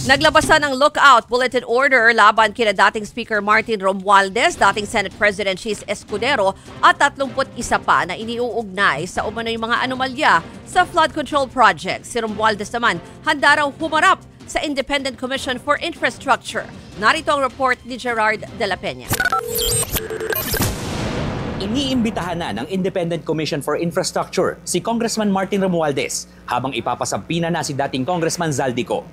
Naglabasan ng lookout bulletin order laban kina dating Speaker Martin Romualdez, dating Senate President Chis Escudero at 31 pa na iniuugnay sa umano'y mga anomalya sa flood control project. Si Romualdez naman handa raw humarap sa Independent Commission for Infrastructure. Narito ang report ni Gerard de la Peña. Iniimbitahan na ng Independent Commission for Infrastructure si Congressman Martin Romualdez habang ipapasampina na si dating Congressman Zaldico.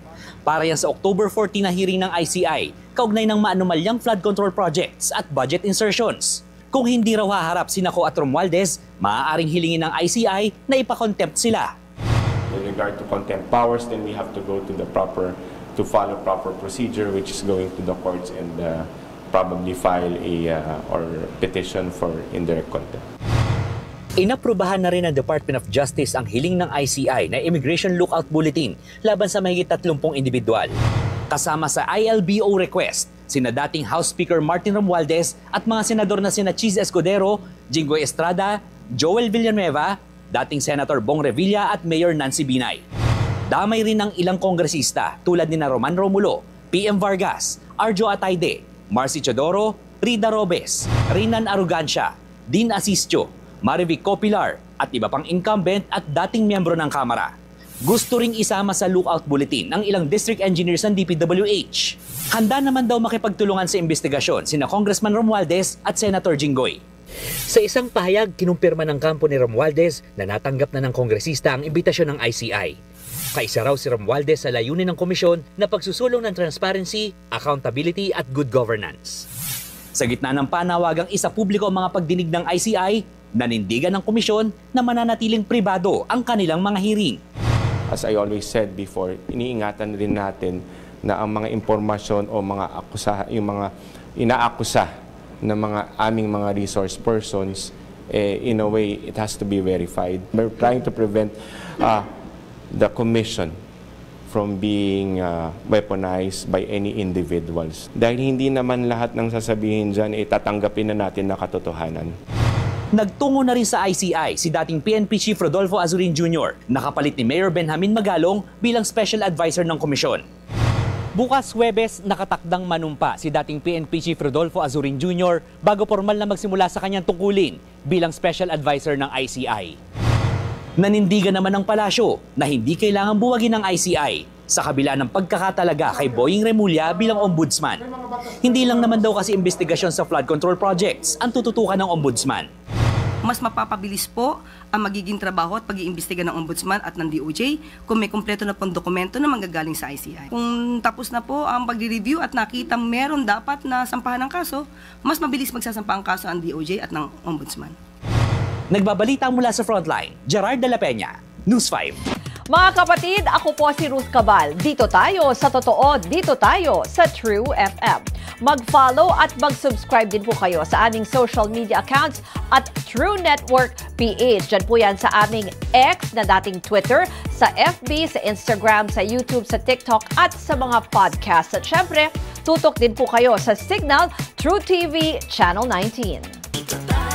Para yan sa October 14 na hearing ng ICI, kaugnay ng maanumalyang flood control projects at budget insertions. Kung hindi raw haharap si Naco at Romualdez, maaaring hilingin ng ICI na ipakontempt sila. With regard to contempt powers, then we have to go to follow proper procedure, which is going to the courts and probably file or petition for indirect contempt. Inaprubahan na rin ng Department of Justice ang hiling ng ICI na Immigration Lookout Bulletin laban sa mahigit 30 individual. Kasama sa ILBO request, sina dating House Speaker Martin Romualdez at mga senador na sina Chis Escudero, Jinggoy Estrada, Joel Villanueva, dating Senator Bong Revilla at Mayor Nancy Binay. Damay rin ng ilang kongresista tulad ni Roman Romulo, PM Vargas, Arjo Atayde, Marcy Chodoro, Rida Robes, Rinan Arrogancia, Dean Asistio, Marivic Copilar at iba pang incumbent at dating miyembro ng Kamara. Gusto ring isama sa lookout bulletin ng ilang district engineers ng DPWH. Handa naman daw makipagtulungan sa investigasyon sina Congressman Romualdez at Senator Jinggoy. Sa isang pahayag, kinumpirma ng kampo ni Romualdez na natanggap na ng kongresista ang imbitasyon ng ICI. Kaisa raw si Romualdez sa layunin ng komisyon na pagsusulong ng transparency, accountability at good governance. Sa gitna ng panawagang isa publiko ang mga pagdinig ng ICI, nanindigan ng komisyon na mananatiling pribado ang kanilang mga hearing. As I always said before, iniingatan rin natin na ang mga impormasyon o yung mga inaakusa ng mga aming mga resource persons, in a way, it has to be verified. We're trying to prevent the commission from being weaponized by any individuals. Dahil hindi naman lahat ng sasabihin dyan, tatanggapin na natin na katotohanan. Nagtungo na rin sa ICI si dating PNP Chief Rodolfo Azurin Jr. nakapalit ni Mayor Benjamin Magalong bilang Special Advisor ng komisyon. Bukas Huwebes, nakatakdang manumpa si dating PNP Chief Rodolfo Azurin Jr. bago formal na magsimula sa kanyang tungkulin bilang Special Advisor ng ICI. Nanindigan naman ng palasyo na hindi kailangang buwagin ng ICI sa kabila ng pagkakatalaga kay Boying Remulla bilang ombudsman. Hindi lang naman daw kasi investigasyon sa flood control projects ang tututukan ng ombudsman. Mas mapapabilis po ang magiging trabaho at pag-iimbestiga ng Ombudsman at ng DOJ kung may kumpleto na pong dokumento na manggagaling sa ICI. Kung tapos na po ang pag-review at nakita meron dapat na sampahan ng kaso, mas mabilis magsasampa ang kaso ang DOJ at ng Ombudsman. Nagbabalita mula sa Frontline, Gerard de la Peña, News 5. Mga kapatid, ako po si Ruth Cabal. Dito tayo sa totoo, dito tayo sa True FM. Mag-follow at mag-subscribe din po kayo sa aming social media accounts at True Network PH. Diyan po yan sa aming X na dating Twitter, sa FB, sa Instagram, sa YouTube, sa TikTok at sa mga podcasts. At syempre, tutok din po kayo sa Signal True TV Channel 19.